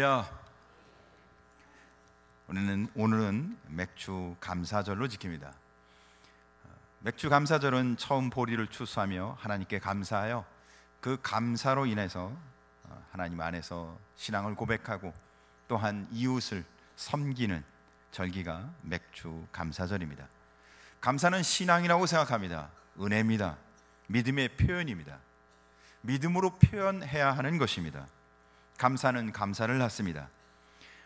할렐루야. 오늘은 맥주 감사절로 지킵니다. 맥주 감사절은 처음 보리를 추수하며 하나님께 감사하여 그 감사로 인해서 하나님 안에서 신앙을 고백하고 또한 이웃을 섬기는 절기가 맥주 감사절입니다. 감사는 신앙이라고 생각합니다. 은혜입니다. 믿음의 표현입니다. 믿음으로 표현해야 하는 것입니다. 감사는 감사를 낳습니다.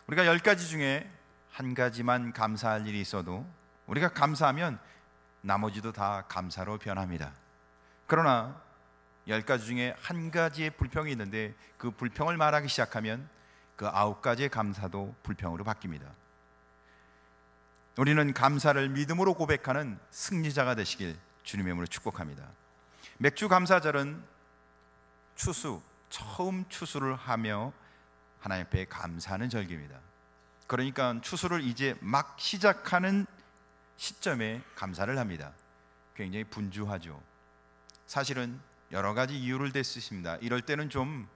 우리가 10가지 중에 한 가지만 감사할 일이 있어도 우리가 감사하면 나머지도 다 감사로 변합니다. 그러나 10가지 중에 한 가지의 불평이 있는데 그 불평을 말하기 시작하면 그 9가지의 감사도 불평으로 바뀝니다. 우리는 감사를 믿음으로 고백하는 승리자가 되시길 주님의 이름으로 축복합니다. 맥주 감사절은 처음 추수를 하며 하나님 앞에 감사하는 절기입니다. 그러니까 추수를 이제 막 시작하는 시점에 감사를 합니다. 굉장히 분주하죠. 사실은 여러 가지 이유를 댈 수 있습니다. 이럴 때는 좀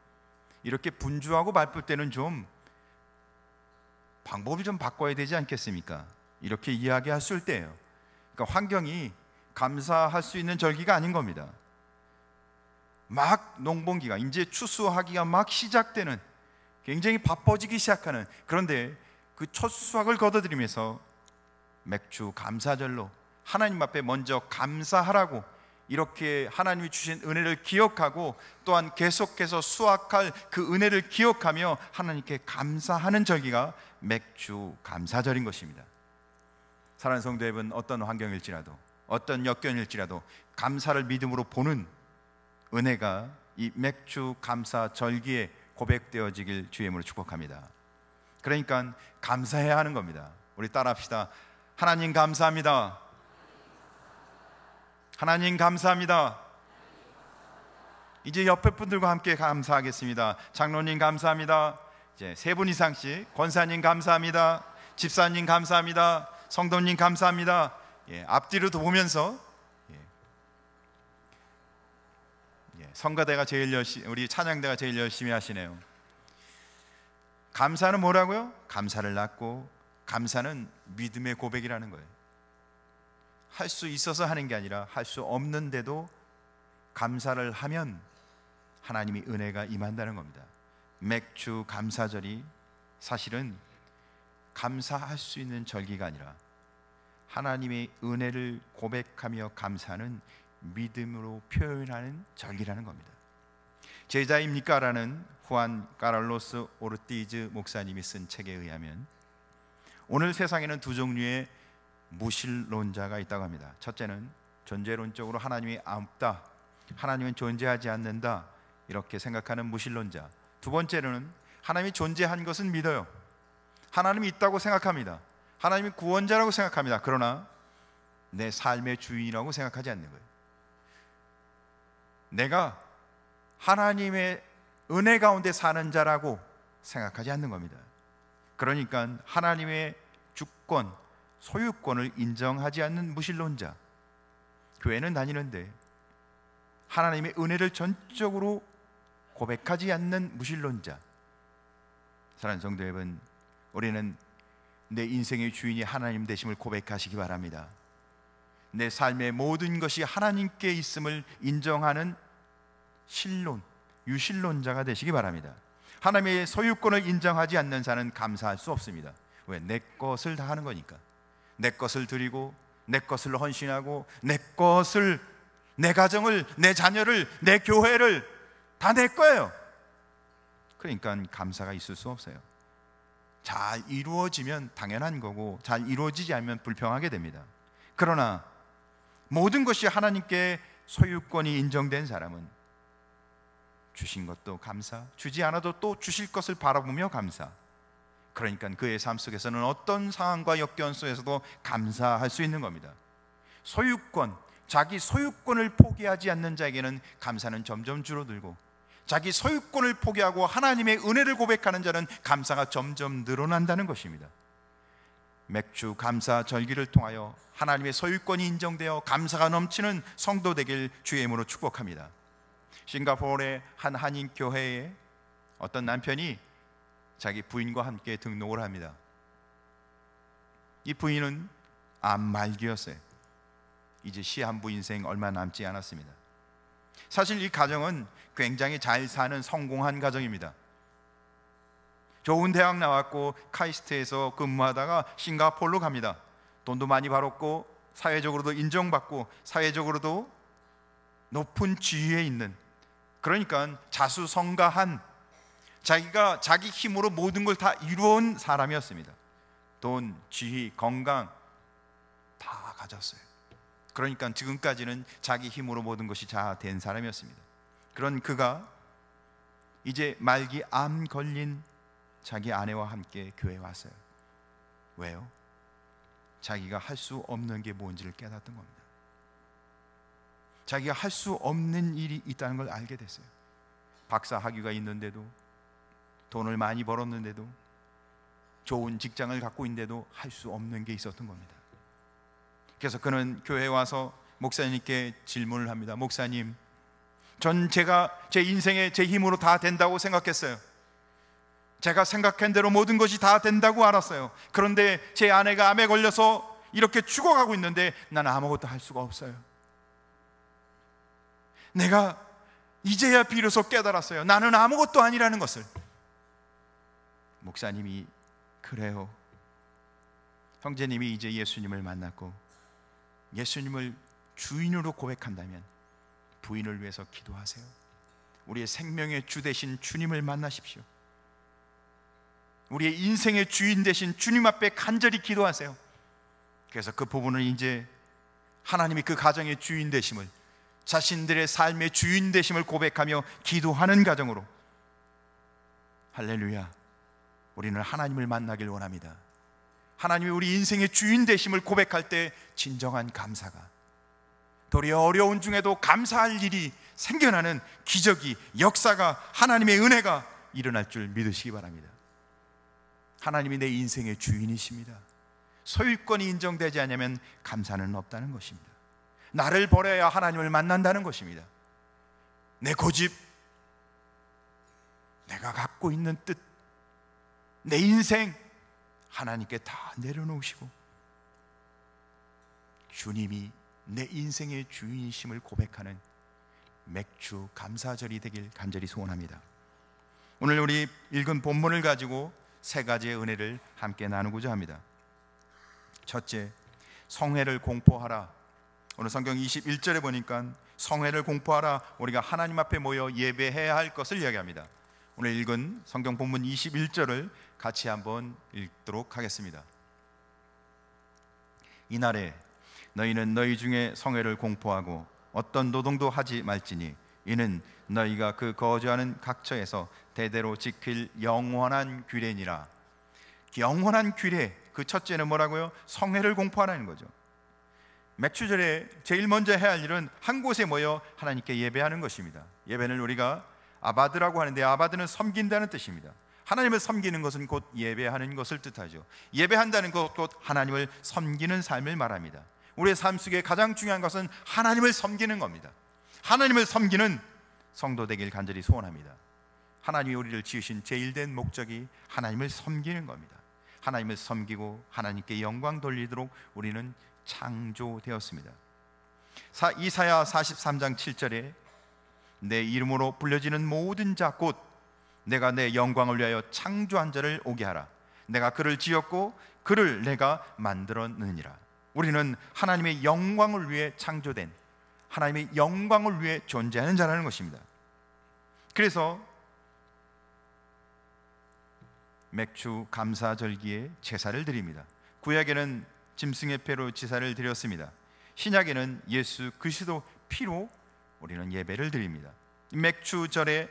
이렇게 분주하고 바쁠 때는 좀 방법을 좀 바꿔야 되지 않겠습니까? 이렇게 이야기했을 때예요. 그러니까 환경이 감사할 수 있는 절기가 아닌 겁니다. 막 농번기가 이제 추수하기가 막 시작되는, 굉장히 바빠지기 시작하는, 그런데 그 첫 수확을 거둬들이면서 맥주 감사절로 하나님 앞에 먼저 감사하라고, 이렇게 하나님이 주신 은혜를 기억하고 또한 계속해서 수확할 그 은혜를 기억하며 하나님께 감사하는 절기가 맥주 감사절인 것입니다. 사랑하는 성도 여러분, 어떤 환경일지라도 어떤 역경일지라도 감사를 믿음으로 보는 은혜가 이 맥주 감사 절기에 고백되어지길 주의 이름으로 축복합니다. 그러니까 감사해야 하는 겁니다. 우리 따라합시다. 하나님 감사합니다. 하나님 감사합니다. 이제 옆에 분들과 함께 감사하겠습니다. 장로님 감사합니다. 이제 3분 이상씩, 권사님 감사합니다. 집사님 감사합니다. 성도님 감사합니다. 앞뒤로 보면서 성가대가 제일 열심히, 우리 찬양대가 제일 열심히 하시네요. 감사는 뭐라고요? 감사를 낳고, 감사는 믿음의 고백이라는 거예요. 할 수 있어서 하는 게 아니라 할 수 없는데도 감사를 하면 하나님이 은혜가 임한다는 겁니다. 맥주 감사절이 사실은 감사할 수 있는 절기가 아니라 하나님의 은혜를 고백하며 감사하는 믿음으로 표현하는 절기라는 겁니다. 제자입니까? 라는 후안 카를로스 오르티즈 목사님이 쓴 책에 의하면 오늘 세상에는 2 종류의 무신론자가 있다고 합니다. 첫째는 존재론적으로 하나님이 없다, 하나님은 존재하지 않는다, 이렇게 생각하는 무신론자. 2번째로는 하나님이 존재한 것은 믿어요. 하나님이 있다고 생각합니다. 하나님이 구원자라고 생각합니다. 그러나 내 삶의 주인이라고 생각하지 않는 거예요. 내가 하나님의 은혜 가운데 사는 자라고 생각하지 않는 겁니다. 그러니까 하나님의 주권, 소유권을 인정하지 않는 무신론자. 교회는 다니는데 하나님의 은혜를 전적으로 고백하지 않는 무신론자. 사랑하는 성도 여러분, 우리는 내 인생의 주인이 하나님 되심을 고백하시기 바랍니다. 내 삶의 모든 것이 하나님께 있음을 인정하는 신론, 유신론자가 되시기 바랍니다. 하나님의 소유권을 인정하지 않는 자는 감사할 수 없습니다. 왜? 내 것을 다 하는 거니까. 내 것을 드리고, 내 것을 헌신하고, 내 것을, 내 가정을, 내 자녀를, 내 교회를 다 내 거예요. 그러니까 감사가 있을 수 없어요. 잘 이루어지면 당연한 거고, 잘 이루어지지 않으면 불평하게 됩니다. 그러나 모든 것이 하나님께 소유권이 인정된 사람은 주신 것도 감사, 주지 않아도 또 주실 것을 바라보며 감사. 그러니까 그의 삶 속에서는 어떤 상황과 역경 속에서도 감사할 수 있는 겁니다. 소유권, 자기 소유권을 포기하지 않는 자에게는 감사는 점점 줄어들고, 자기 소유권을 포기하고 하나님의 은혜를 고백하는 자는 감사가 점점 늘어난다는 것입니다. 맥주 감사 절기를 통하여 하나님의 소유권이 인정되어 감사가 넘치는 성도 되길 주의 이름으로 축복합니다. 싱가포르의 한 한인 교회에 어떤 남편이 자기 부인과 함께 등록을 합니다. 이 부인은 암 말기였어요. 이제 시한부 인생 얼마 남지 않았습니다. 사실 이 가정은 굉장히 잘 사는 성공한 가정입니다. 좋은 대학 나왔고 카이스트에서 근무하다가 싱가포르로 갑니다. 돈도 많이 벌었고 사회적으로도 인정받고 사회적으로도 높은 지위에 있는, 그러니까 자수성가한, 자기가 자기 힘으로 모든 걸 다 이루어온 사람이었습니다. 돈, 지위, 건강 다 가졌어요. 그러니까 지금까지는 자기 힘으로 모든 것이 다 된 사람이었습니다. 그런 그가 이제 말기 암 걸린 자기 아내와 함께 교회에 왔어요. 왜요? 자기가 할 수 없는 게 뭔지를 깨닫던 겁니다. 자기가 할 수 없는 일이 있다는 걸 알게 됐어요. 박사 학위가 있는데도, 돈을 많이 벌었는데도, 좋은 직장을 갖고 있는데도 할 수 없는 게 있었던 겁니다. 그래서 그는 교회에 와서 목사님께 질문을 합니다. 목사님, 전 제가 제 인생에 제 힘으로 다 된다고 생각했어요. 제가 생각한 대로 모든 것이 다 된다고 알았어요. 그런데 제 아내가 암에 걸려서 이렇게 죽어가고 있는데 나는 아무것도 할 수가 없어요. 내가 이제야 비로소 깨달았어요. 나는 아무것도 아니라는 것을. 목사님이, 그래요, 형제님이 이제 예수님을 만났고 예수님을 주인으로 고백한다면 부인을 위해서 기도하세요. 우리의 생명의 주 되신 주님을 만나십시오. 우리의 인생의 주인 되신 주님 앞에 간절히 기도하세요. 그래서 그 부부는 이제 하나님이 그 가정의 주인 되심을, 자신들의 삶의 주인 되심을 고백하며 기도하는 가정으로, 할렐루야, 우리는 하나님을 만나길 원합니다. 하나님이 우리 인생의 주인 되심을 고백할 때 진정한 감사가, 도리어 어려운 중에도 감사할 일이 생겨나는 기적이, 역사가, 하나님의 은혜가 일어날 줄 믿으시기 바랍니다. 하나님이 내 인생의 주인이십니다. 소유권이 인정되지 않으면 감사는 없다는 것입니다. 나를 버려야 하나님을 만난다는 것입니다. 내 고집, 내가 갖고 있는 뜻, 내 인생 하나님께 다 내려놓으시고 주님이 내 인생의 주인이심을 고백하는 맥주 감사절이 되길 간절히 소원합니다. 오늘 우리 읽은 본문을 가지고 세 가지의 은혜를 함께 나누고자 합니다. 첫째, 성회를 공포하라. 오늘 성경 21절에 보니까 성회를 공포하라, 우리가 하나님 앞에 모여 예배해야 할 것을 이야기합니다. 오늘 읽은 성경 본문 21절을 같이 한번 읽도록 하겠습니다. 이날에 너희는 너희 중에 성회를 공포하고 어떤 노동도 하지 말지니 이는 너희가 그 거주하는 각처에서 대대로 지킬 영원한 규례니라. 영원한 규례, 그 첫째는 뭐라고요? 성회를 공포하라는 거죠. 맥주절에 제일 먼저 해야 할 일은 한 곳에 모여 하나님께 예배하는 것입니다. 예배는 우리가 아바드라고 하는데, 아바드는 섬긴다는 뜻입니다. 하나님을 섬기는 것은 곧 예배하는 것을 뜻하죠. 예배한다는 것 곧 하나님을 섬기는 삶을 말합니다. 우리의 삶 속에 가장 중요한 것은 하나님을 섬기는 겁니다. 하나님을 섬기는 성도 되길 간절히 소원합니다. 하나님이 우리를 지으신 제일된 목적이 하나님을 섬기는 겁니다. 하나님을 섬기고 하나님께 영광 돌리도록 우리는 창조되었습니다. 이사야 43장 7절에 내 이름으로 불려지는 모든 자 곧 내가 내 영광을 위하여 창조한 자를 오게 하라. 내가 그를 지었고 그를 내가 만들었느니라. 우리는 하나님의 영광을 위해 창조된, 하나님의 영광을 위해 존재하는 자라는 것입니다. 그래서 맥주 감사절기에 제사를 드립니다. 구약에는 짐승의 폐로 제사를 드렸습니다. 신약에는 예수 그리스도 피로 우리는 예배를 드립니다. 맥주절에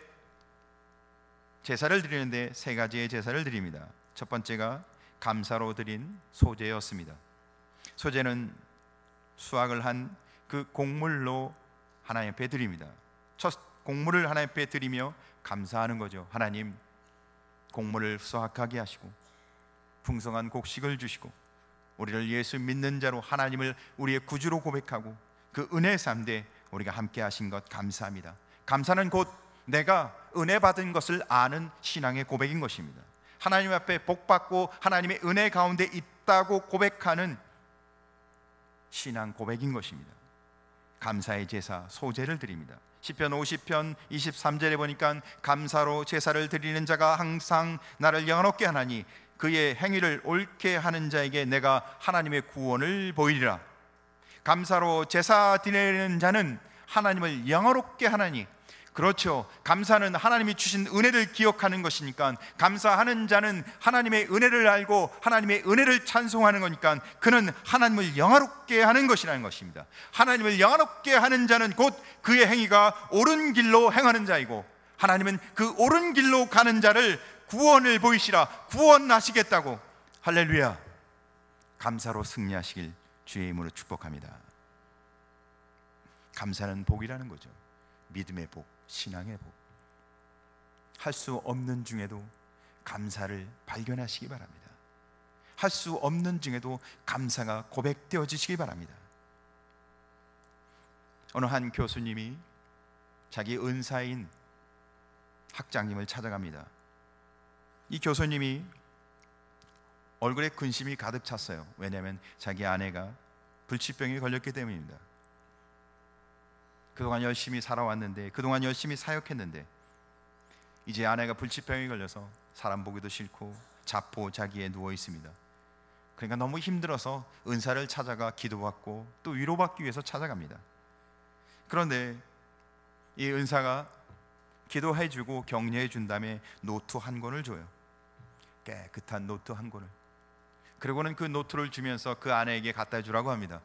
제사를 드리는데 세 가지의 제사를 드립니다. 첫 번째가 감사로 드린 소제였습니다. 소제는 수확을 한 그 곡물로 하나님 앞에 드립니다. 첫 곡물을 하나님 앞에 드리며 감사하는 거죠. 하나님, 곡물을 수확하게 하시고 풍성한 곡식을 주시고 우리를 예수 믿는 자로 하나님을 우리의 구주로 고백하고 그 은혜 삶대 우리가 함께 하신 것 감사합니다. 감사는 곧 내가 은혜 받은 것을 아는 신앙의 고백인 것입니다. 하나님 앞에 복받고 하나님의 은혜 가운데 있다고 고백하는 신앙 고백인 것입니다. 감사의 제사, 소제를 드립니다. 시편 50편 23절에 보니까 감사로 제사를 드리는 자가 항상 나를 영화롭게 하나니 그의 행위를 옳게 하는 자에게 내가 하나님의 구원을 보이리라. 감사로 제사 드리는 자는 하나님을 영화롭게 하나니, 그렇죠, 감사는 하나님이 주신 은혜를 기억하는 것이니까, 감사하는 자는 하나님의 은혜를 알고 하나님의 은혜를 찬송하는 거니까 그는 하나님을 영화롭게 하는 것이라는 것입니다. 하나님을 영화롭게 하는 자는 곧 그의 행위가 옳은 길로 행하는 자이고, 하나님은 그 옳은 길로 가는 자를 구원을 보이시라, 구원하시겠다고. 할렐루야. 감사로 승리하시길 주의 이름으로 축복합니다. 감사는 복이라는 거죠. 믿음의 복, 신앙의 복. 할 수 없는 중에도 감사를 발견하시기 바랍니다. 할 수 없는 중에도 감사가 고백되어지시기 바랍니다. 어느 한 교수님이 자기 은사인 학장님을 찾아갑니다. 이 교수님이 얼굴에 근심이 가득 찼어요. 왜냐하면 자기 아내가 불치병에 걸렸기 때문입니다. 그동안 열심히 살아왔는데, 그동안 열심히 사역했는데 이제 아내가 불치병에 걸려서 사람 보기도 싫고 자포자기에 누워 있습니다. 그러니까 너무 힘들어서 은사를 찾아가 기도받고 또 위로받기 위해서 찾아갑니다. 그런데 이 은사가 기도해주고 격려해준 다음에 노트 한 권을 줘요. 깨끗한 노트 한 권을. 그리고는 그 노트를 주면서 그 아내에게 갖다 주라고 합니다.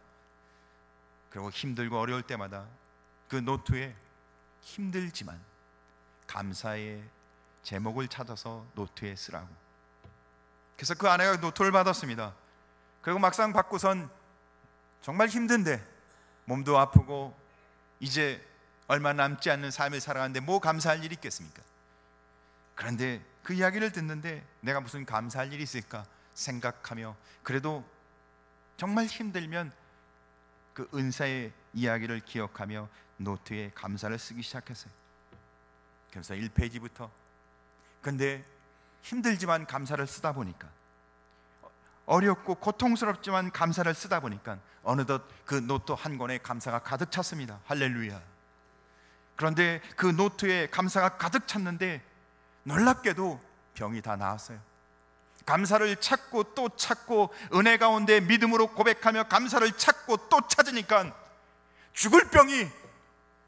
그리고 힘들고 어려울 때마다 그 노트에 힘들지만 감사의 제목을 찾아서 노트에 쓰라고. 그래서 그 아내가 노트를 받았습니다. 그리고 막상 받고선 정말 힘든데, 몸도 아프고 이제 얼마 남지 않는 삶을 살아가는데 뭐 감사할 일이 있겠습니까? 그런데 그 이야기를 듣는데 내가 무슨 감사할 일이 있을까 생각하며, 그래도 정말 힘들면 그 은사의 이야기를 기억하며 노트에 감사를 쓰기 시작했어요. 그래서 1페이지부터. 근데 힘들지만 감사를 쓰다 보니까, 어렵고 고통스럽지만 감사를 쓰다 보니까 어느덧 그 노트 한 권에 감사가 가득 찼습니다. 할렐루야. 그런데 그 노트에 감사가 가득 찼는데 놀랍게도 병이 다 나았어요. 감사를 찾고 또 찾고 은혜 가운데 믿음으로 고백하며 감사를 찾고 또 찾으니까 죽을 병이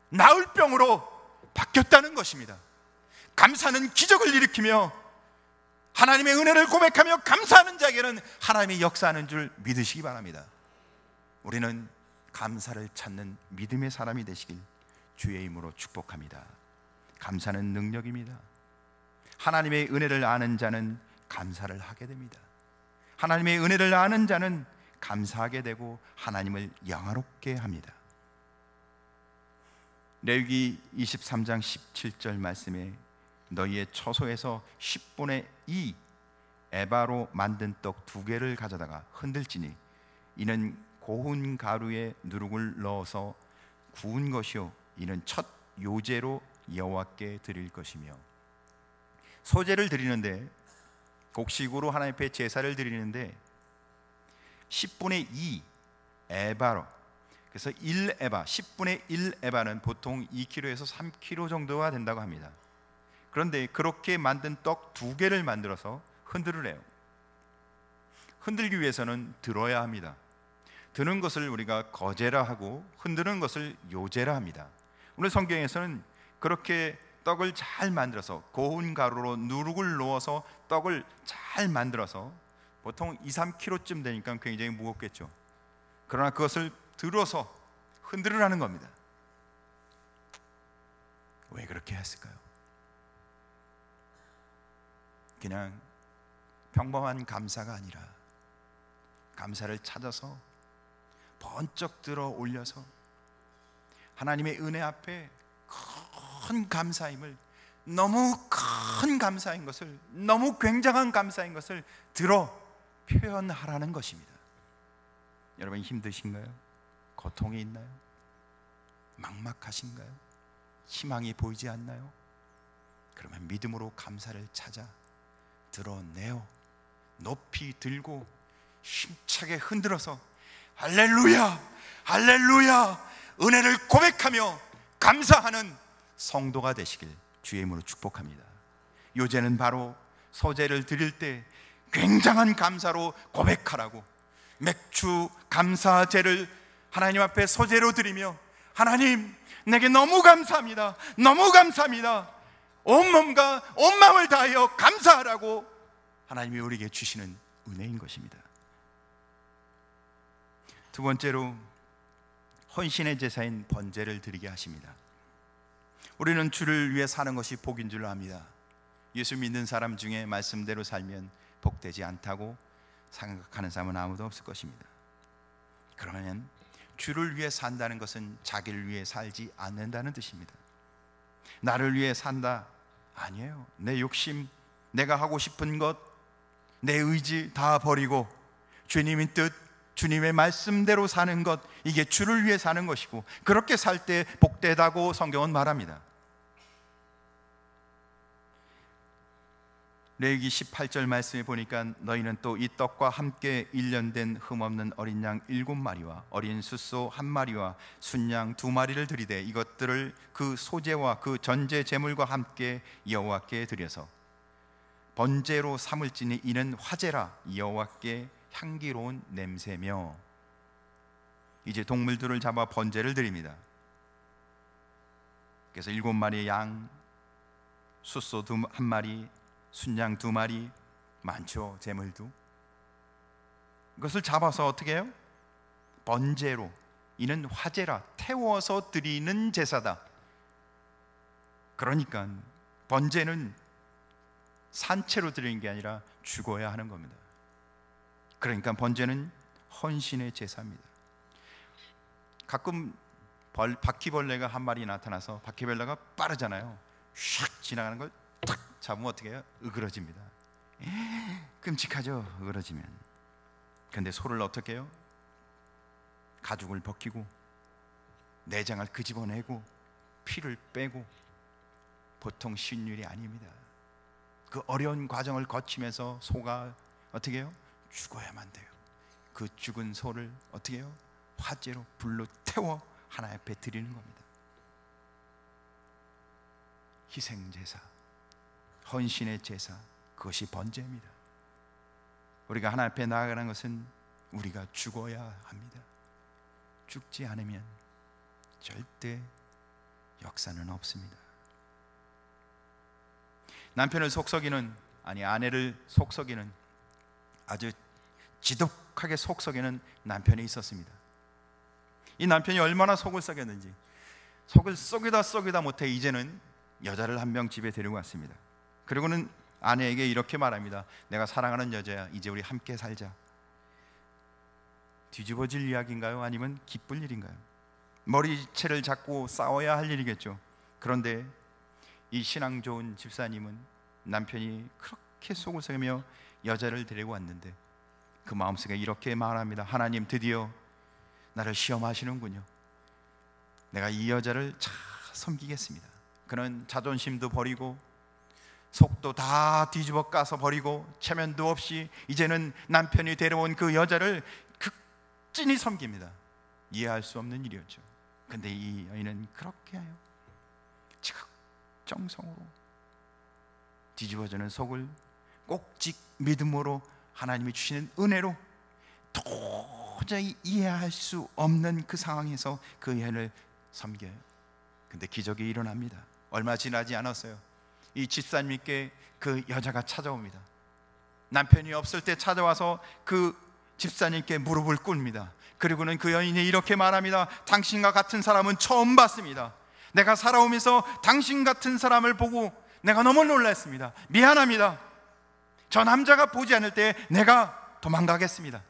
나을 병으로 바뀌었다는 것입니다. 감사는 기적을 일으키며 하나님의 은혜를 고백하며 감사하는 자에게는 하나님이 역사하는 줄 믿으시기 바랍니다. 우리는 감사를 찾는 믿음의 사람이 되시길 주의 이름으로 축복합니다. 감사는 능력입니다. 하나님의 은혜를 아는 자는 감사를 하게 됩니다. 하나님의 은혜를 아는 자는 감사하게 되고 하나님을 영화롭게 합니다. 레위기 23장 17절 말씀에 너희의 처소에서 10분의 2 에바로 만든 떡 2개를 가져다가 흔들지니 이는 고운 가루에 누룩을 넣어서 구운 것이요 이는 첫 요제로 여호와께 드릴 것이며. 소제를 드리는데, 곡식으로 하나님 앞에 제사를 드리는데 10분의 2 에바로, 그래서 1에바, 10분의 1에바는 보통 2kg에서 3kg 정도가 된다고 합니다. 그런데 그렇게 만든 떡 2개를 만들어서 흔들으래요. 흔들기 위해서는 들어야 합니다. 드는 것을 우리가 거제라 하고 흔드는 것을 요제라 합니다. 오늘 성경에서는 그렇게 떡을 잘 만들어서 고운 가루로 누룩을 넣어서 떡을 잘 만들어서 보통 2, 3kg쯤 되니까 굉장히 무겁겠죠. 그러나 그것을 들어서 흔들으라는 겁니다. 왜 그렇게 했을까요? 그냥 평범한 감사가 아니라 감사를 찾아서 번쩍 들어 올려서 하나님의 은혜 앞에 큰 감사임을, 너무 큰 감사인 것을, 너무 굉장한 감사인 것을 들어 표현하라는 것입니다. 여러분 힘드신가요? 고통이 있나요? 막막하신가요? 희망이 보이지 않나요? 그러면 믿음으로 감사를 찾아 드러내어 높이 들고 힘차게 흔들어서 할렐루야, 할렐루야 은혜를 고백하며 감사하는 성도가 되시길 주의 이름으로 축복합니다. 요제는 바로 소제를 드릴 때 굉장한 감사로 고백하라고, 맥주 감사제를 하나님 앞에 소제로 드리며 하나님 내게 너무 감사합니다, 너무 감사합니다, 온몸과 온 마음을 다하여 감사하라고 하나님이 우리에게 주시는 은혜인 것입니다. 두 번째로 헌신의 제사인 번제를 드리게 하십니다. 우리는 주를 위해 사는 것이 복인 줄 압니다. 예수 믿는 사람 중에 말씀대로 살면 복되지 않다고 생각하는 사람은 아무도 없을 것입니다. 그러면 주를 위해 산다는 것은 자기를 위해 살지 않는다는 뜻입니다. 나를 위해 산다? 아니에요. 내 욕심, 내가 하고 싶은 것, 내 의지 다 버리고 주님의 뜻, 주님의 말씀대로 사는 것, 이게 주를 위해 사는 것이고, 그렇게 살 때 복되다고 성경은 말합니다. 레위기 18절 말씀에 보니까 너희는 또 이 떡과 함께 1년 된 흠없는 어린 양 7마리와 어린 숫소 1마리와 순양 2마리를 드리되 이것들을 그 소제와 그 전제 제물과 함께 여호와께 드려서 번제로 삼을지니 이는 화제라 여호와께 향기로운 냄새며. 이제 동물들을 잡아 번제를 드립니다. 그래서 7마리의 양, 숫소 1마리, 순양 2마리, 많죠, 제물도. 이것을 잡아서 어떻게 해요? 번제로, 이는 화제라, 태워서 드리는 제사다. 그러니까 번제는 산채로 드리는 게 아니라 죽어야 하는 겁니다. 그러니까 번제는 헌신의 제사입니다. 가끔 바퀴벌레가 한 마리 나타나서, 바퀴벌레가 빠르잖아요. 샥 지나가는 걸 탁 잡으면 어떻게 해요? 으그러집니다. 끔찍하죠, 으그러지면. 근데 소를 어떻게 해요? 가죽을 벗기고 내장을 끄집어내고 피를 빼고, 보통 쉬운 일이 아닙니다. 그 어려운 과정을 거치면서 소가 어떻게 해요? 죽어야만 돼요. 그 죽은 소를 어떻게 해요? 화제로 불로 태워 하나님 앞에 드리는 겁니다. 희생제사, 헌신의 제사, 그것이 번제입니다. 우리가 하나님 앞에 나아가는 것은 우리가 죽어야 합니다. 죽지 않으면 절대 역사는 없습니다. 남편을 속썩이는, 아니 아내를 속썩이는, 아주 지독하게 속썩이는 남편이 있었습니다. 이 남편이 얼마나 속을 썩였는지, 속을 썩이다 못해 이제는 여자를 한 명 집에 데리고 왔습니다. 그리고는 아내에게 이렇게 말합니다. 내가 사랑하는 여자야, 이제 우리 함께 살자. 뒤집어질 이야기인가요? 아니면 기쁠 일인가요? 머리채를 잡고 싸워야 할 일이겠죠. 그런데 이 신앙 좋은 집사님은 남편이 그렇게 속을 썩이며 여자를 데리고 왔는데 그 마음속에 이렇게 말합니다. 하나님, 드디어 나를 시험하시는군요. 내가 이 여자를 잘 섬기겠습니다. 그는 자존심도 버리고 속도 다 뒤집어 까서 버리고 체면도 없이 이제는 남편이 데려온 그 여자를 극진히 섬깁니다. 이해할 수 없는 일이었죠. 근데 이 여인은 그렇게 해요. 정성으로 뒤집어지는 속을 꼭직 믿음으로 하나님이 주시는 은혜로 도저히 이해할 수 없는 그 상황에서 그 여인을 섬겨요. 근데 기적이 일어납니다. 얼마 지나지 않았어요. 이 집사님께 그 여자가 찾아옵니다. 남편이 없을 때 찾아와서 그 집사님께 무릎을 꿇습니다. 그리고는 그 여인이 이렇게 말합니다. 당신과 같은 사람은 처음 봤습니다. 내가 살아오면서 당신 같은 사람을 보고 내가 너무 놀랐습니다. 미안합니다. 저 남자가 보지 않을 때 내가 도망가겠습니다.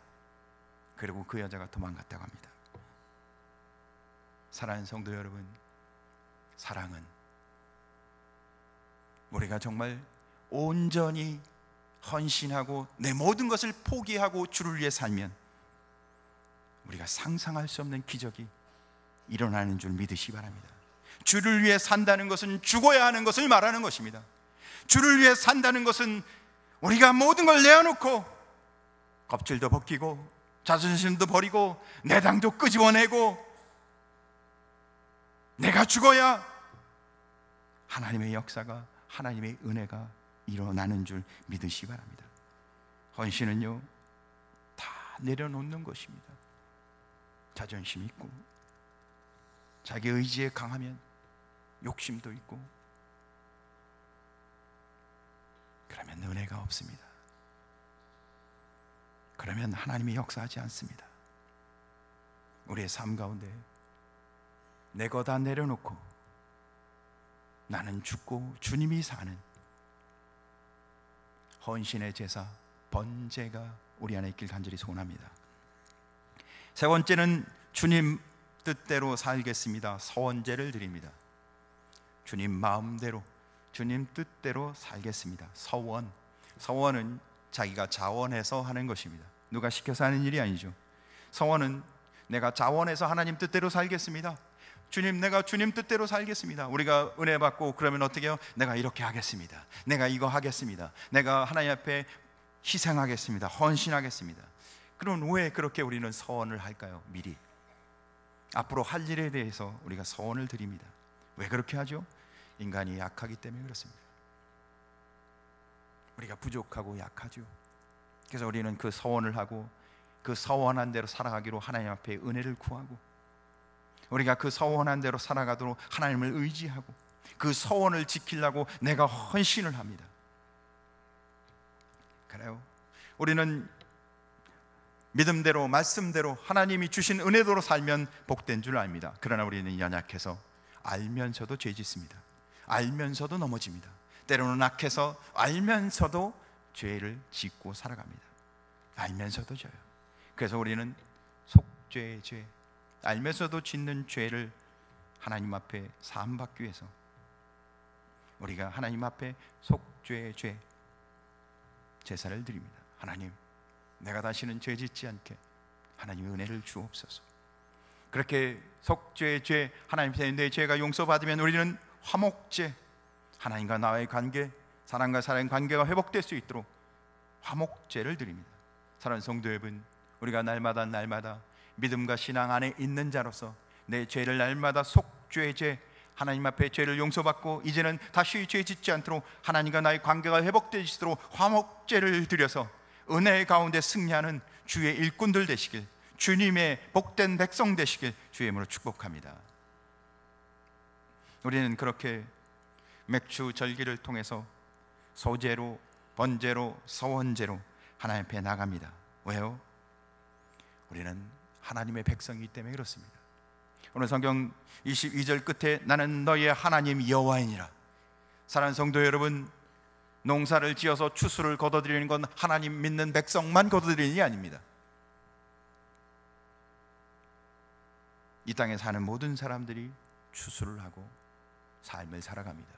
그리고 그 여자가 도망갔다고 합니다. 사랑하는 성도 여러분, 사랑은 우리가 정말 온전히 헌신하고 내 모든 것을 포기하고 주를 위해 살면 우리가 상상할 수 없는 기적이 일어나는 줄 믿으시기 바랍니다. 주를 위해 산다는 것은 죽어야 하는 것을 말하는 것입니다. 주를 위해 산다는 것은 우리가 모든 걸 내어놓고 껍질도 벗기고 자존심도 버리고 내당도 끄집어내고 내가 죽어야 하나님의 역사가, 하나님의 은혜가 일어나는 줄 믿으시기 바랍니다. 헌신은요, 다 내려놓는 것입니다. 자존심 있고 자기 의지에 강하면 욕심도 있고, 그러면 은혜가 없습니다. 그러면 하나님이 역사하지 않습니다. 우리의 삶 가운데 내 거 다 내려놓고 나는 죽고 주님이 사는 헌신의 제사, 번제가 우리 안에 있길 간절히 소원합니다. 세 번째는 주님 뜻대로 살겠습니다. 서원제를 드립니다. 주님 마음대로, 주님 뜻대로 살겠습니다. 서원은 자기가 자원해서 하는 것입니다. 누가 시켜서 하는 일이 아니죠. 서원은 내가 자원해서 하나님 뜻대로 살겠습니다. 주님, 내가 주님 뜻대로 살겠습니다. 우리가 은혜 받고 그러면 어떻게 해요? 내가 이렇게 하겠습니다. 내가 이거 하겠습니다. 내가 하나님 앞에 희생하겠습니다. 헌신하겠습니다. 그럼 왜 그렇게 우리는 서원을 할까요? 미리 앞으로 할 일에 대해서 우리가 서원을 드립니다. 왜 그렇게 하죠? 인간이 약하기 때문에 그렇습니다. 우리가 부족하고 약하죠. 그래서 우리는 그 서원을 하고 그 서원한 대로 살아가기로 하나님 앞에 은혜를 구하고, 우리가 그 서원한 대로 살아가도록 하나님을 의지하고 그 서원을 지키려고 내가 헌신을 합니다. 그래요. 우리는 믿음대로, 말씀대로 하나님이 주신 은혜대로 살면 복된 줄 압니다. 그러나 우리는 연약해서 알면서도 죄 짓습니다. 알면서도 넘어집니다. 때로는 악해서 알면서도 죄를 짓고 살아갑니다. 알면서도 져요. 그래서 우리는 속죄의 죄, 알면서도 짓는 죄를 하나님 앞에 사함받기 위해서 우리가 하나님 앞에 속죄의 죄 제사를 드립니다. 하나님, 내가 다시는 죄 짓지 않게 하나님의 은혜를 주옵소서. 그렇게 속죄의 죄, 하나님 앞에 내 죄가 용서받으면 우리는 화목제, 하나님과 나의 관계, 사람과 사람의 관계가 회복될 수 있도록 화목제를 드립니다. 사랑하는 성도 여러분, 우리가 날마다 믿음과 신앙 안에 있는 자로서 내 죄를 날마다 속죄의 죄, 하나님 앞에 죄를 용서받고 이제는 다시 죄 짓지 않도록 하나님과 나의 관계가 회복되시도록 화목제를 드려서 은혜 가운데 승리하는 주의 일꾼들 되시길, 주님의 복된 백성 되시길 주의 이름으로 축복합니다. 우리는 그렇게 맥주 절기를 통해서 소제로, 번제로, 서원제로 하나님 앞에 나갑니다. 왜요? 우리는 하나님의 백성이기 때문에 그렇습니다. 오늘 성경 22절 끝에 나는 너희의 하나님 여호와이니라. 사랑하는 성도 여러분, 농사를 지어서 추수를 거둬들이는 건 하나님 믿는 백성만 거둬들이는 일이 아닙니다. 이 땅에 사는 모든 사람들이 추수를 하고 삶을 살아갑니다.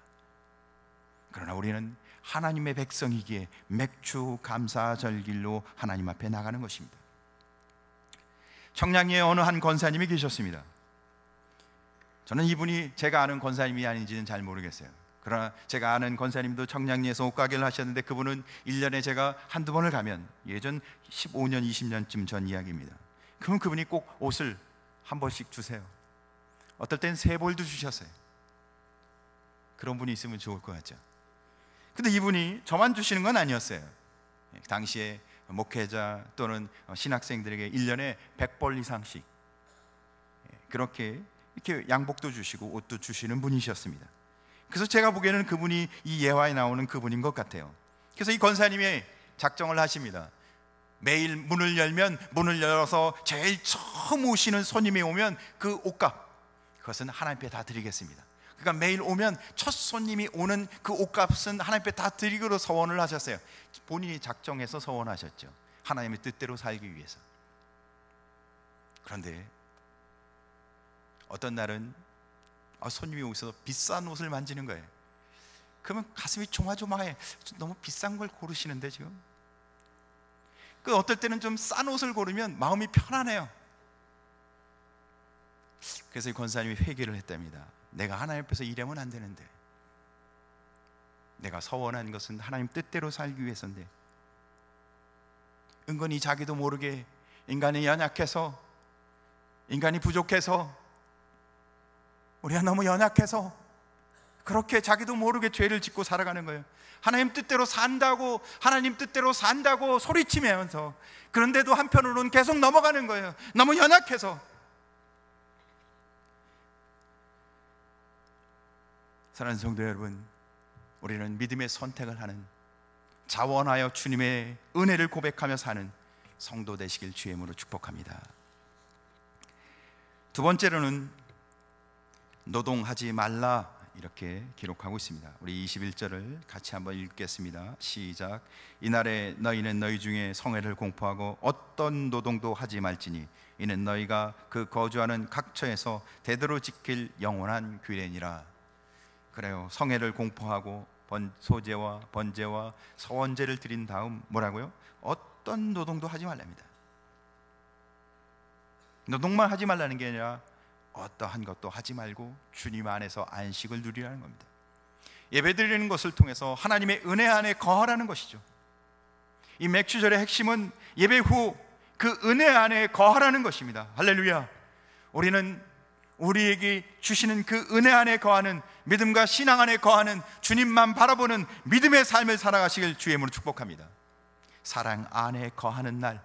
그러나 우리는 하나님의 백성이기에 맥주 감사절길로 하나님 앞에 나가는 것입니다. 청량리에 어느 한 권사님이 계셨습니다. 저는 이분이 제가 아는 권사님이 아닌지는 잘 모르겠어요. 그러나 제가 아는 권사님도 청량리에서 옷가게를 하셨는데 그분은 1년에 제가 한두 번을 가면, 예전 15년, 20년쯤 전 이야기입니다. 그럼 그분이 꼭 옷을 한 번씩 주세요. 어떨 땐 3벌도 주셨어요. 그런 분이 있으면 좋을 것 같죠. 근데 이분이 저만 주시는 건 아니었어요. 당시에 목회자 또는 신학생들에게 1년에 100벌 이상씩 그렇게 이렇게 양복도 주시고 옷도 주시는 분이셨습니다. 그래서 제가 보기에는 그분이 이 예화에 나오는 그분인 것 같아요. 그래서 이 권사님이 작정을 하십니다. 매일 문을 열면, 문을 열어서 제일 처음 오시는 손님이 오면 그 옷값, 그것은 하나님 앞에 다 드리겠습니다. 그러니까 매일 오면 첫 손님이 오는 그 옷값은 하나님 앞에 다 드리기로 서원을 하셨어요. 본인이 작정해서 서원하셨죠. 하나님의 뜻대로 살기 위해서. 그런데 어떤 날은 손님이 오셔서 비싼 옷을 만지는 거예요. 그러면 가슴이 조마조마해. 너무 비싼 걸 고르시는데 지금. 그 어떨 때는 좀 싼 옷을 고르면 마음이 편안해요. 그래서 이 권사님이 회개를 했답니다. 내가 하나님 앞에서 이러면 안 되는데, 내가 서원한 것은 하나님 뜻대로 살기 위해서인데 은근히 자기도 모르게 인간이 연약해서, 인간이 부족해서, 우리가 너무 연약해서 그렇게 자기도 모르게 죄를 짓고 살아가는 거예요. 하나님 뜻대로 산다고, 하나님 뜻대로 산다고 소리치면서, 그런데도 한편으로는 계속 넘어가는 거예요. 너무 연약해서. 사랑하는 성도 여러분, 우리는 믿음의 선택을 하는, 자원하여 주님의 은혜를 고백하며 사는 성도 되시길 주의 이름으로 축복합니다. 두 번째로는 노동하지 말라, 이렇게 기록하고 있습니다. 우리 21절을 같이 한번 읽겠습니다. 시작. 이날에 너희는 너희 중에 성회를 공포하고 어떤 노동도 하지 말지니 이는 너희가 그 거주하는 각처에서 대대로 지킬 영원한 규례니라. 그래요. 성회를 공포하고 소제와 번제와 서원제를 드린 다음 뭐라고요? 어떤 노동도 하지 말랍니다. 노동만 하지 말라는 게 아니라 어떠한 것도 하지 말고 주님 안에서 안식을 누리라는 겁니다. 예배드리는 것을 통해서 하나님의 은혜 안에 거하라는 것이죠. 이 맥주절의 핵심은 예배 후 그 은혜 안에 거하라는 것입니다. 할렐루야. 우리는 우리에게 주시는 그 은혜 안에 거하는, 믿음과 신앙 안에 거하는, 주님만 바라보는 믿음의 삶을 살아가시길 주의 이름으로 축복합니다. 사랑 안에 거하는 날,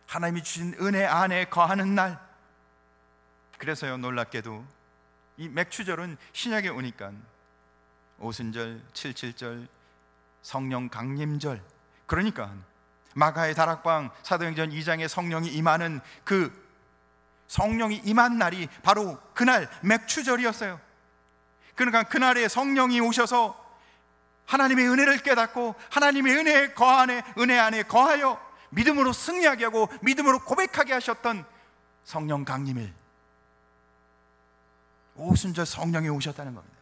하나님이 주신 은혜 안에 거하는 날. 그래서요, 놀랍게도 이 맥추절은 신약에 오니까 오순절, 칠칠절, 성령 강림절, 그러니까 마가의 다락방, 사도행전 2장에 성령이 임하는 그 성령이 임한 날이 바로 그날 맥추절이었어요. 그러니까 그날에 성령이 오셔서 하나님의 은혜를 깨닫고 하나님의 은혜 안에 거하여 믿음으로 승리하게 하고 믿음으로 고백하게 하셨던 성령 강림일, 오순절 성령이 오셨다는 겁니다.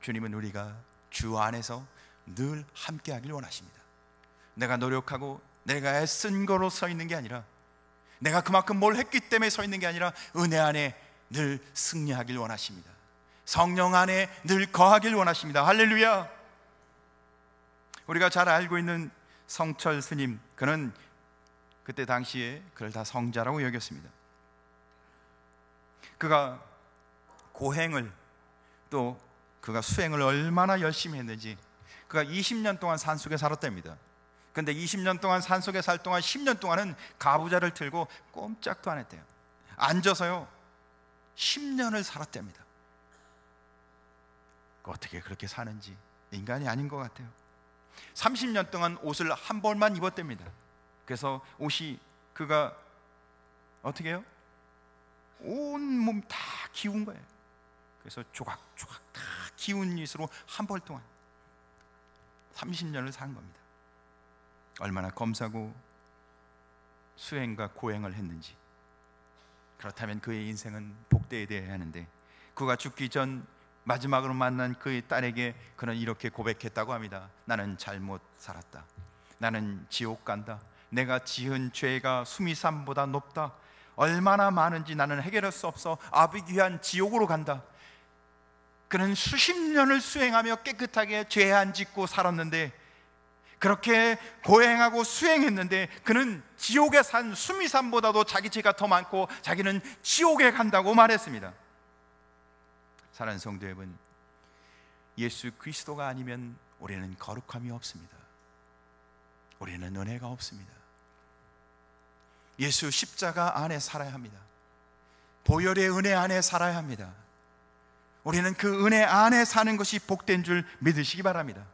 주님은 우리가 주 안에서 늘 함께 하길 원하십니다. 내가 노력하고 내가 애쓴 거로 서 있는 게 아니라, 내가 그만큼 뭘 했기 때문에 서 있는 게 아니라 은혜 안에 늘 승리하길 원하십니다. 성령 안에 늘 거하길 원하십니다. 할렐루야. 우리가 잘 알고 있는 성철 스님, 그는 그때 당시에 그를 다 성자라고 여겼습니다. 그가 고행을, 또 그가 수행을 얼마나 열심히 했는지, 그가 20년 동안 산속에 살았답니다. 근데 20년 동안 산속에 살 동안 10년 동안은 가부좌를 틀고 꼼짝도 안 했대요. 앉아서요 10년을 살았답니다. 어떻게 그렇게 사는지 인간이 아닌 것 같아요. 30년 동안 옷을 한 벌만 입었답니다. 그래서 옷이, 그가 어떻게 해요? 온 몸 다 기운 거예요. 그래서 조각조각 다 기운 옷으로 한 벌 동안 30년을 산 겁니다. 얼마나 검사고 수행과 고행을 했는지. 그렇다면 그의 인생은 복되어야 하는데, 그가 죽기 전 마지막으로 만난 그의 딸에게 그는 이렇게 고백했다고 합니다. 나는 잘못 살았다. 나는 지옥 간다. 내가 지은 죄가 수미산보다 높다. 얼마나 많은지 나는 해결할 수 없어. 아비귀한 지옥으로 간다. 그는 수십 년을 수행하며 깨끗하게 죄 안 짓고 살았는데, 그렇게 고행하고 수행했는데 그는 지옥에 산 수미산보다도 자기 죄가 더 많고 자기는 지옥에 간다고 말했습니다. 사랑하는 성도 여러분, 예수 그리스도가 아니면 우리는 거룩함이 없습니다. 우리는 은혜가 없습니다. 예수 십자가 안에 살아야 합니다. 보혈의 은혜 안에 살아야 합니다. 우리는 그 은혜 안에 사는 것이 복된 줄 믿으시기 바랍니다.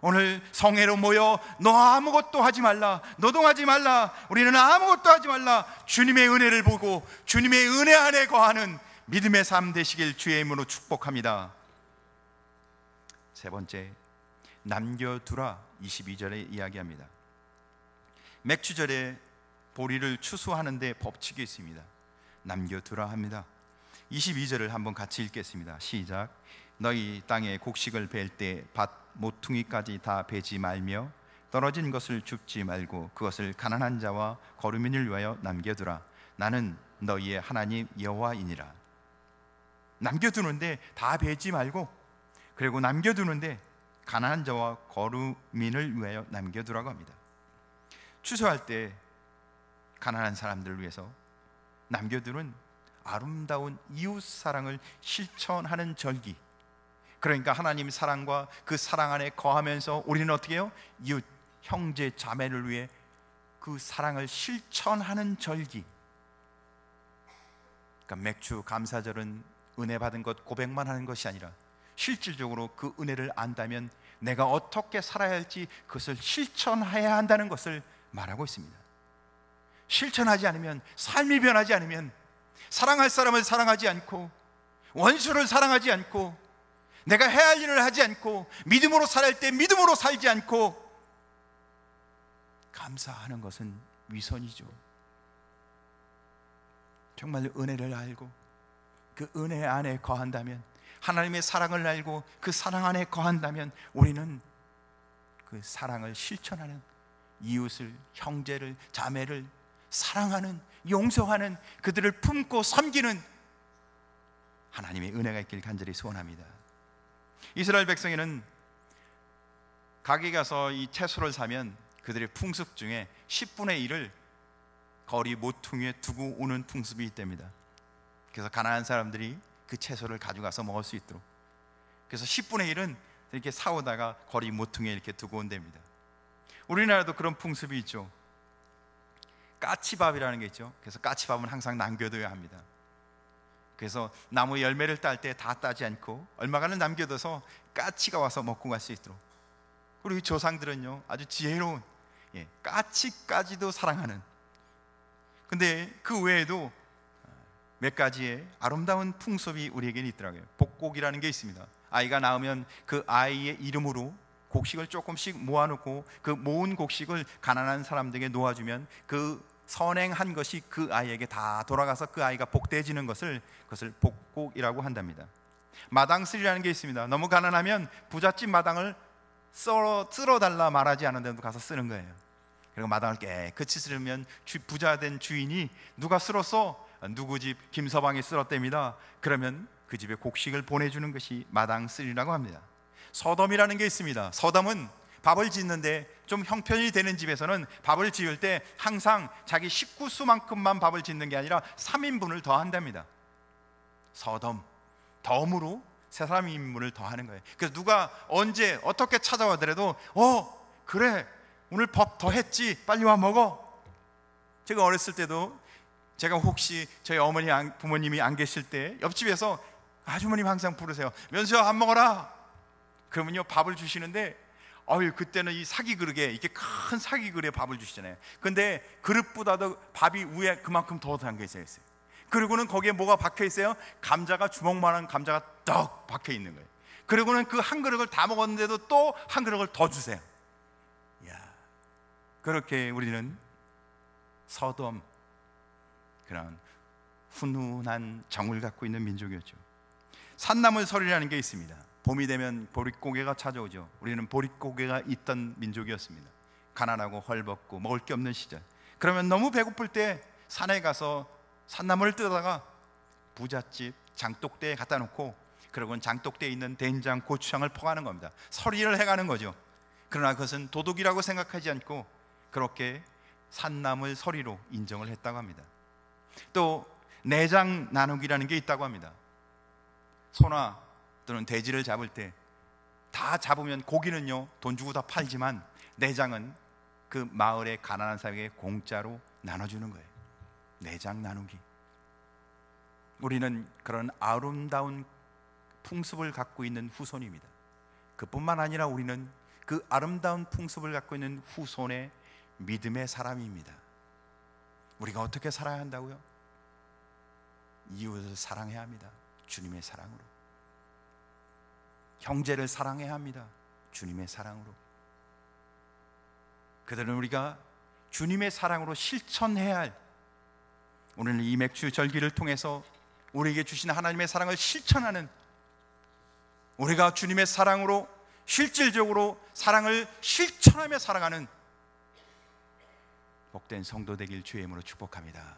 오늘 성회로 모여 너 아무것도 하지 말라, 노동하지 말라, 우리는 아무것도 하지 말라, 주님의 은혜를 보고 주님의 은혜 안에 거하는 믿음의 삶 되시길 주의 이름으로 축복합니다. 세 번째, 남겨두라. 22절에 이야기합니다. 맥추절에 보리를 추수하는데 법칙이 있습니다. 남겨두라 합니다. 22절을 한번 같이 읽겠습니다. 시작. 너희 땅에 곡식을 벨 때 밭 모퉁이까지 다 베지 말며 떨어진 것을 줍지 말고 그것을 가난한 자와 거류민을 위하여 남겨두라. 나는 너희의 하나님 여호와이니라. 남겨두는데 다 베지 말고 그리고 남겨두는데 가난한 자와 거류민을 위하여 남겨두라고 합니다. 추수할 때 가난한 사람들을 위해서 남겨두는 아름다운 이웃 사랑을 실천하는 절기. 그러니까 하나님의 사랑과 그 사랑 안에 거하면서 우리는 어떻게 해요? 이웃, 형제, 자매를 위해 그 사랑을 실천하는 절기. 그러니까 맥주 감사절은 은혜 받은 것 고백만 하는 것이 아니라 실질적으로 그 은혜를 안다면 내가 어떻게 살아야 할지 그것을 실천해야 한다는 것을 말하고 있습니다. 실천하지 않으면, 삶이 변하지 않으면, 사랑할 사람을 사랑하지 않고 원수를 사랑하지 않고 내가 해야 할 일을 하지 않고 믿음으로 살아야 할 때 믿음으로 살지 않고 감사하는 것은 위선이죠. 정말 은혜를 알고 그 은혜 안에 거한다면, 하나님의 사랑을 알고 그 사랑 안에 거한다면 우리는 그 사랑을 실천하는, 이웃을, 형제를, 자매를 사랑하는, 용서하는, 그들을 품고 섬기는 하나님의 은혜가 있길 간절히 소원합니다. 이스라엘 백성에는 가게 가서 이 채소를 사면 그들의 풍습 중에 10분의 1을 거리 모퉁이에 두고 오는 풍습이 있답니다. 그래서 가난한 사람들이 그 채소를 가져가서 먹을 수 있도록. 그래서 10분의 1은 이렇게 사오다가 거리 모퉁이에 이렇게 두고 온답니다. 우리나라도 그런 풍습이 있죠. 까치밥이라는 게 있죠. 그래서 까치밥은 항상 남겨둬야 합니다. 그래서 나무 열매를 딸 때 다 따지 않고 얼마간을 남겨둬서 까치가 와서 먹고 갈 수 있도록. 그리고 이 조상들은요, 아주 지혜로운, 까치까지도 사랑하는, 근데 그 외에도 몇 가지의 아름다운 풍습이 우리에게는 있더라고요. 복곡이라는 게 있습니다. 아이가 낳으면 그 아이의 이름으로 곡식을 조금씩 모아놓고 그 모은 곡식을 가난한 사람들에게 놓아주면 그 선행한 것이 그 아이에게 다 돌아가서 그 아이가 복되어지는 그것을 복곡이라고 한답니다. 마당쓸이라는 게 있습니다. 너무 가난하면 부잣집 마당을 쓸어달라 말하지 않은 데도 가서 쓰는 거예요. 그리고 마당을 깨끗이 쓸면 부자된 주인이 누가 쓸었어? 누구 집 김서방이 쓸었답니다. 그러면 그 집에 곡식을 보내주는 것이 마당쓸이라고 합니다. 서덤이라는 게 있습니다. 서덤은 밥을 짓는데 좀 형편이 되는 집에서는 밥을 지을 때 항상 자기 식구 수만큼만 밥을 짓는 게 아니라 3인분을 더 한답니다. 서덤, 덤으로 세 사람 인물을 더 하는 거예요. 그래서 누가 언제 어떻게 찾아와더라도 그래 오늘 밥 더 했지, 빨리 와 먹어. 제가 어렸을 때도 제가 혹시 저희 어머니 부모님이 안 계실 때 옆집에서 아주머님 항상 부르세요. 면수야 밥 먹어라. 그러면요 밥을 주시는데 그때는 이 사기 그릇에, 이렇게 큰 사기 그릇에 밥을 주시잖아요. 근데 그릇보다도 밥이 위에 그만큼 더 담겨 있어요. 그리고는 거기에 뭐가 박혀 있어요? 감자가, 주먹만한 감자가 떡 박혀 있는 거예요. 그리고는 그 한 그릇을 다 먹었는데도 또 한 그릇을 더 주세요. 그렇게 우리는 서덤, 그런 훈훈한 정을 갖고 있는 민족이었죠. 산나물 설이라는 게 있습니다. 봄이 되면 보릿고개가 찾아오죠. 우리는 보릿고개가 있던 민족이었습니다. 가난하고 헐벗고 먹을 게 없는 시절, 그러면 너무 배고플 때 산에 가서 산나물을 뜯어다가 부잣집 장독대에 갖다 놓고 그러고는 장독대에 있는 된장, 고추장을 퍼가는 겁니다. 서리를 해가는 거죠. 그러나 그것은 도둑이라고 생각하지 않고 그렇게 산나물 서리로 인정을 했다고 합니다. 또 내장 나누기라는 게 있다고 합니다. 소나 또는 돼지를 잡을 때 다 잡으면 고기는요 돈 주고 다 팔지만 내장은 그 마을의 가난한 사람에게 공짜로 나눠주는 거예요. 내장 나누기. 우리는 그런 아름다운 풍습을 갖고 있는 후손입니다. 그뿐만 아니라 우리는 그 아름다운 풍습을 갖고 있는 후손의 믿음의 사람입니다. 우리가 어떻게 살아야 한다고요? 이웃을 사랑해야 합니다. 주님의 사랑으로. 형제를 사랑해야 합니다. 주님의 사랑으로. 그들은 우리가 주님의 사랑으로 실천해야 할, 오늘 이 맥주 절기를 통해서 우리에게 주신 하나님의 사랑을 실천하는, 우리가 주님의 사랑으로 실질적으로 사랑을 실천하며 살아가는 복된 성도 되길 주의 이름으로 축복합니다.